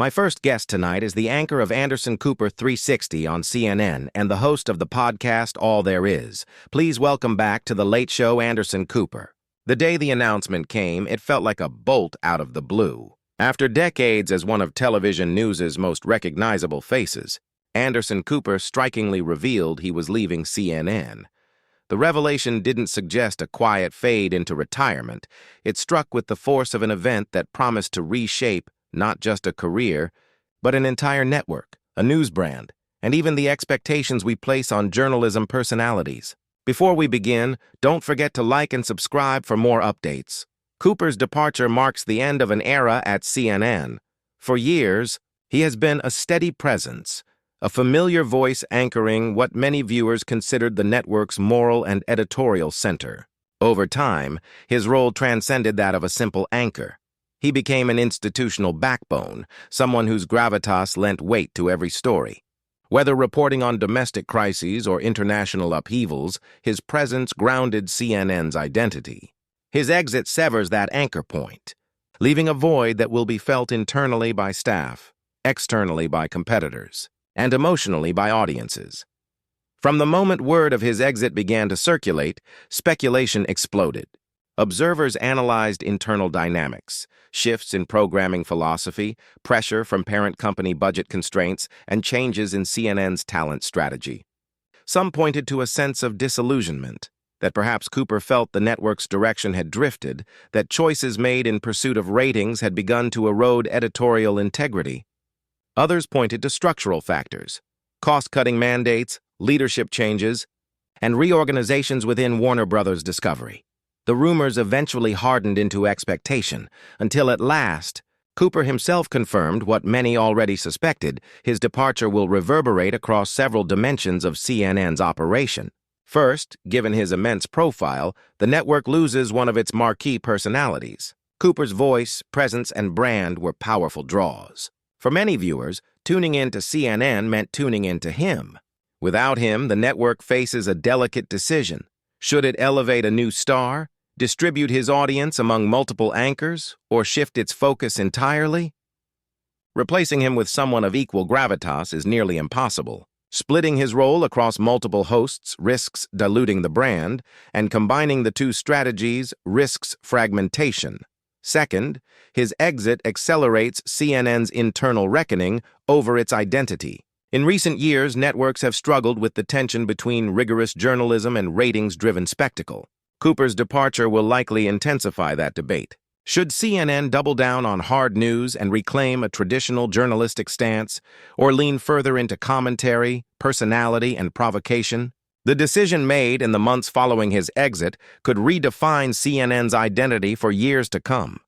My first guest tonight is the anchor of Anderson Cooper 360 on CNN and the host of the podcast All There Is. Please welcome back to The Late Show, Anderson Cooper. The day the announcement came, it felt like a bolt out of the blue. After decades as one of television news's most recognizable faces, Anderson Cooper strikingly revealed he was leaving CNN. The revelation didn't suggest a quiet fade into retirement. It struck with the force of an event that promised to reshape not just a career, but an entire network, a news brand, and even the expectations we place on journalism personalities. Before we begin, don't forget to like and subscribe for more updates. Cooper's departure marks the end of an era at CNN. For years, he has been a steady presence, a familiar voice anchoring what many viewers considered the network's moral and editorial center. Over time, his role transcended that of a simple anchor. He became an institutional backbone, someone whose gravitas lent weight to every story. Whether reporting on domestic crises or international upheavals, his presence grounded CNN's identity. His exit severs that anchor point, leaving a void that will be felt internally by staff, externally by competitors, and emotionally by audiences. From the moment word of his exit began to circulate, speculation exploded. Observers analyzed internal dynamics, shifts in programming philosophy, pressure from parent company budget constraints, and changes in CNN's talent strategy. Some pointed to a sense of disillusionment, that perhaps Cooper felt the network's direction had drifted, that choices made in pursuit of ratings had begun to erode editorial integrity. Others pointed to structural factors, cost-cutting mandates, leadership changes, and reorganizations within Warner Brothers Discovery. The rumors eventually hardened into expectation, until at last, Cooper himself confirmed what many already suspected: his departure will reverberate across several dimensions of CNN's operation. First, given his immense profile, the network loses one of its marquee personalities. Cooper's voice, presence, and brand were powerful draws. For many viewers, tuning in to CNN meant tuning in to him. Without him, the network faces a delicate decision. Should it elevate a new star, distribute his audience among multiple anchors, or shift its focus entirely? Replacing him with someone of equal gravitas is nearly impossible. Splitting his role across multiple hosts risks diluting the brand, and combining the two strategies risks fragmentation. Second, his exit accelerates CNN's internal reckoning over its identity. In recent years, networks have struggled with the tension between rigorous journalism and ratings-driven spectacle. Cooper's departure will likely intensify that debate. Should CNN double down on hard news and reclaim a traditional journalistic stance, or lean further into commentary, personality, and provocation? The decision made in the months following his exit could redefine CNN's identity for years to come.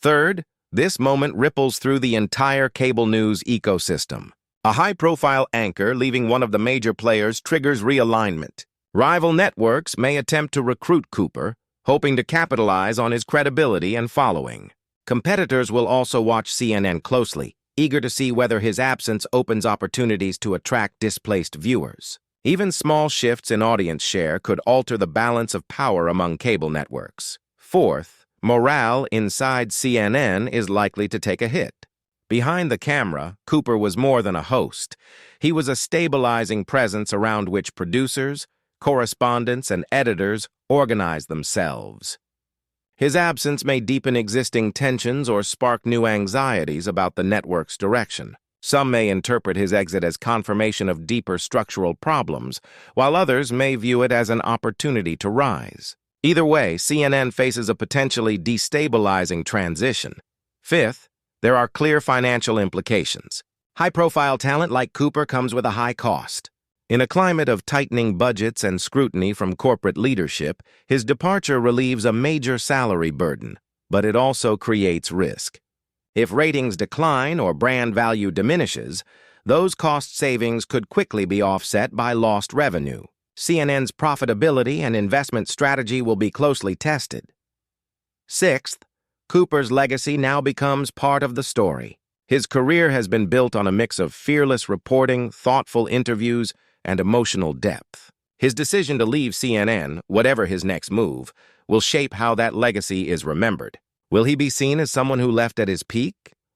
Third, this moment ripples through the entire cable news ecosystem. A high-profile anchor leaving one of the major players triggers realignment. Rival networks may attempt to recruit Cooper, hoping to capitalize on his credibility and following. Competitors will also watch CNN closely, eager to see whether his absence opens opportunities to attract displaced viewers. Even small shifts in audience share could alter the balance of power among cable networks. Fourth, morale inside CNN is likely to take a hit. Behind the camera, Cooper was more than a host. He was a stabilizing presence around which producers, correspondents, and editors organized themselves. His absence may deepen existing tensions or spark new anxieties about the network's direction. Some may interpret his exit as confirmation of deeper structural problems, while others may view it as an opportunity to rise. Either way, CNN faces a potentially destabilizing transition. Fifth, there are clear financial implications. High-profile talent like Cooper comes with a high cost. In a climate of tightening budgets and scrutiny from corporate leadership, his departure relieves a major salary burden, but it also creates risk. If ratings decline or brand value diminishes, those cost savings could quickly be offset by lost revenue. CNN's profitability and investment strategy will be closely tested. Sixth, Cooper's legacy now becomes part of the story. His career has been built on a mix of fearless reporting, thoughtful interviews, and emotional depth. His decision to leave CNN, whatever his next move, will shape how that legacy is remembered. Will he be seen as someone who left at his peak,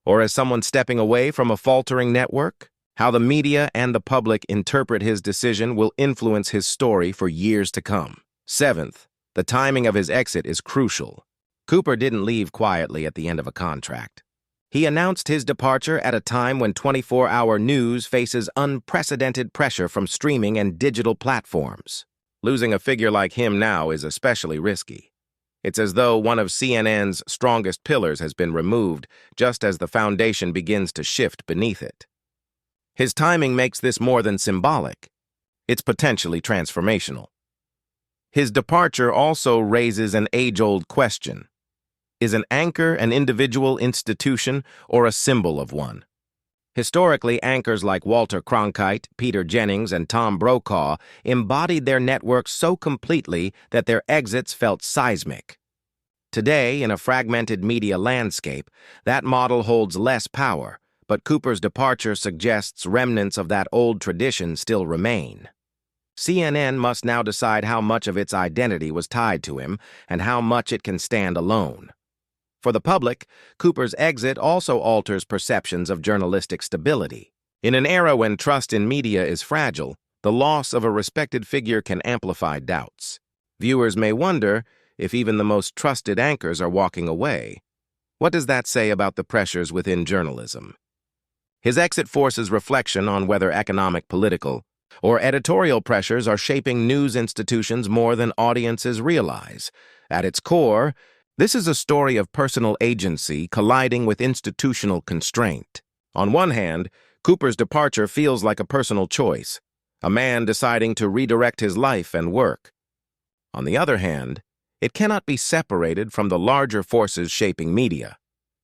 Or as someone stepping away from a faltering network? How the media and the public interpret his decision will influence his story for years to come. Seventh, the timing of his exit is crucial. Cooper didn't leave quietly at the end of a contract. He announced his departure at a time when 24-hour news faces unprecedented pressure from streaming and digital platforms. Losing a figure like him now is especially risky. It's as though one of CNN's strongest pillars has been removed just as the foundation begins to shift beneath it. His timing makes this more than symbolic. It's potentially transformational. His departure also raises an age-old question. Is an anchor an individual institution or a symbol of one? Historically, anchors like Walter Cronkite, Peter Jennings, and Tom Brokaw embodied their networks so completely that their exits felt seismic. Today, in a fragmented media landscape, that model holds less power, but Cooper's departure suggests remnants of that old tradition still remain. CNN must now decide how much of its identity was tied to him and how much it can stand alone. For the public, Cooper's exit also alters perceptions of journalistic stability. In an era when trust in media is fragile, the loss of a respected figure can amplify doubts. Viewers may wonder if even the most trusted anchors are walking away. What does that say about the pressures within journalism? His exit forces reflection on whether economic, political, or editorial pressures are shaping news institutions more than audiences realize. At its core, this is a story of personal agency colliding with institutional constraint. On one hand, Cooper's departure feels like a personal choice, a man deciding to redirect his life and work. On the other hand, it cannot be separated from the larger forces shaping media: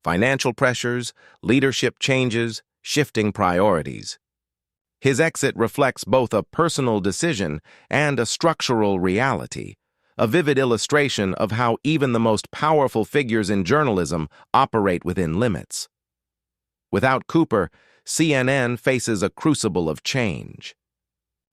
financial pressures, leadership changes, shifting priorities. His exit reflects both a personal decision and a structural reality, a vivid illustration of how even the most powerful figures in journalism operate within limits. Without Cooper, CNN faces a crucible of change.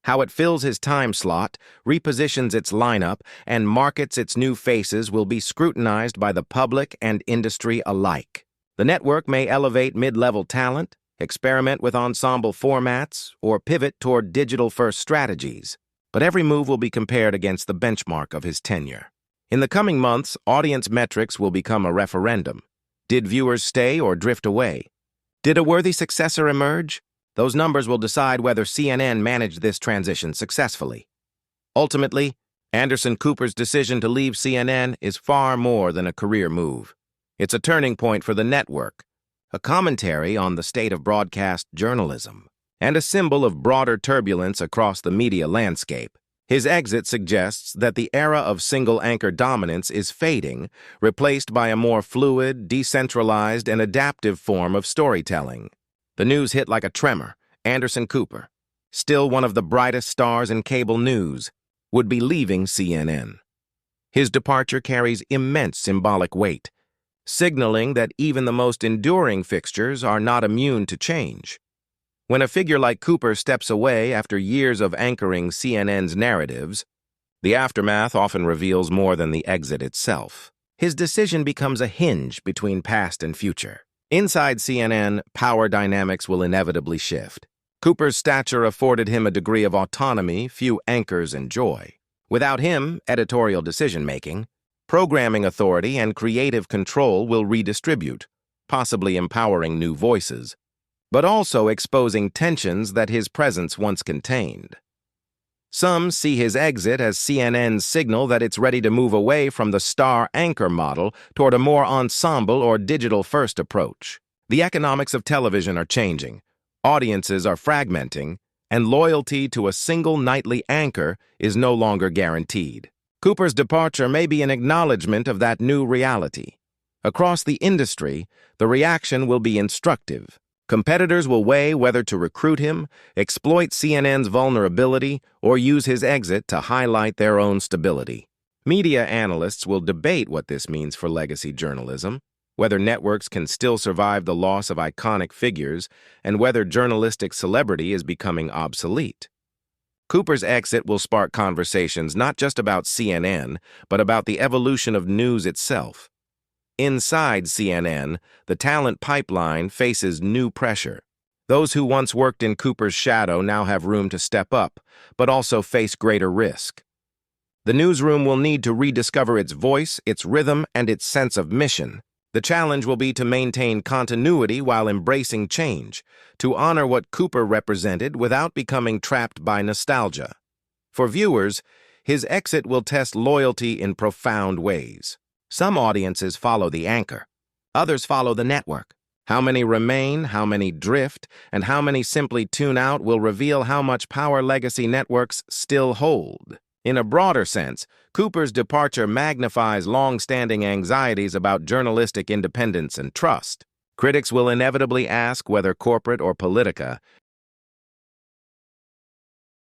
How it fills his time slot, repositions its lineup, and markets its new faces will be scrutinized by the public and industry alike. The network may elevate mid-level talent, experiment with ensemble formats, or pivot toward digital-first strategies. But every move will be compared against the benchmark of his tenure. In the coming months, audience metrics will become a referendum. Did viewers stay or drift away? Did a worthy successor emerge? Those numbers will decide whether CNN managed this transition successfully. Ultimately, Anderson Cooper's decision to leave CNN is far more than a career move. It's a turning point for the network, a commentary on the state of broadcast journalism, and a symbol of broader turbulence across the media landscape. His exit suggests that the era of single-anchor dominance is fading, replaced by a more fluid, decentralized, and adaptive form of storytelling. The news hit like a tremor. Anderson Cooper, still one of the brightest stars in cable news, would be leaving CNN. His departure carries immense symbolic weight, signaling that even the most enduring fixtures are not immune to change. When a figure like Cooper steps away after years of anchoring CNN's narratives, the aftermath often reveals more than the exit itself. His decision becomes a hinge between past and future. Inside CNN, power dynamics will inevitably shift. Cooper's stature afforded him a degree of autonomy few anchors enjoy. Without him, editorial decision-making, programming authority, and creative control will redistribute, possibly empowering new voices, but also exposing tensions that his presence once contained. Some see his exit as CNN's signal that it's ready to move away from the star anchor model toward a more ensemble or digital-first approach. The economics of television are changing, audiences are fragmenting, and loyalty to a single nightly anchor is no longer guaranteed. Cooper's departure may be an acknowledgement of that new reality. Across the industry, the reaction will be instructive. Competitors will weigh whether to recruit him, exploit CNN's vulnerability, or use his exit to highlight their own stability. Media analysts will debate what this means for legacy journalism, whether networks can still survive the loss of iconic figures, and whether journalistic celebrity is becoming obsolete. Cooper's exit will spark conversations not just about CNN, but about the evolution of news itself. Inside CNN, the talent pipeline faces new pressure. Those who once worked in Cooper's shadow now have room to step up, but also face greater risk. The newsroom will need to rediscover its voice, its rhythm, and its sense of mission. The challenge will be to maintain continuity while embracing change, to honor what Cooper represented without becoming trapped by nostalgia. For viewers, his exit will test loyalty in profound ways. Some audiences follow the anchor. Others follow the network. How many remain, how many drift, and how many simply tune out will reveal how much power legacy networks still hold. In a broader sense, Cooper's departure magnifies long-standing anxieties about journalistic independence and trust. Critics will inevitably ask whether corporate or Politica